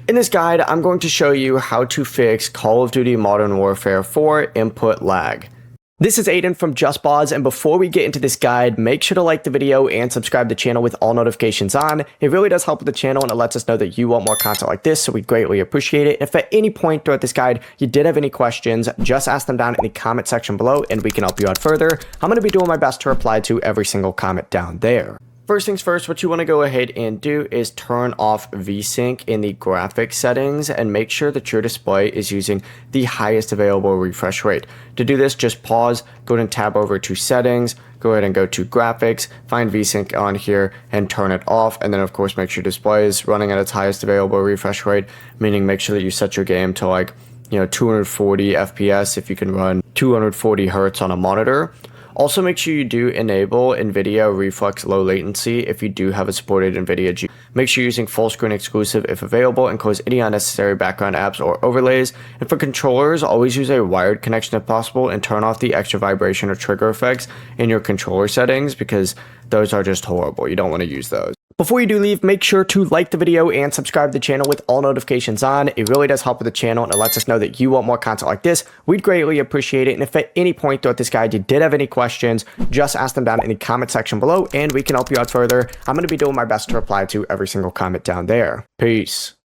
In this guide, I'm going to show you how to fix Call of Duty Modern Warfare 4 input lag. This is Aiden from JustPause, and before we get into this guide, make sure to like the video and subscribe to the channel with all notifications on. It really does help with the channel and it lets us know that you want more content like this, so we greatly appreciate it. If at any point throughout this guide you did have any questions, just ask them down in the comment section below and we can help you out further. I'm going to be doing my best to reply to every single comment down there. First things first, what you want to go ahead and do is turn off VSync in the graphics settings and make sure that your display is using the highest available refresh rate. To do this, just pause, go ahead and tab over to settings, go ahead and go to graphics, find VSync on here and turn it off. And then of course, make sure your display is running at its highest available refresh rate, meaning make sure that you set your game to like, 240 FPS if you can run 240 Hertz on a monitor. Also, make sure you do enable NVIDIA Reflex Low Latency if you do have a supported NVIDIA G. Make sure you're using full screen exclusive if available and close any unnecessary background apps or overlays. And for controllers, always use a wired connection if possible and turn off the extra vibration or trigger effects in your controller settings because those are just horrible. You don't want to use those. Before you do leave, make sure to like the video and subscribe to the channel with all notifications on. It really does help with the channel and it lets us know that you want more content like this. We'd greatly appreciate it. And if at any point throughout this guide you did have any questions, just ask them down in the comment section below and we can help you out further. I'm going to be doing my best to reply to every single comment down there. Peace.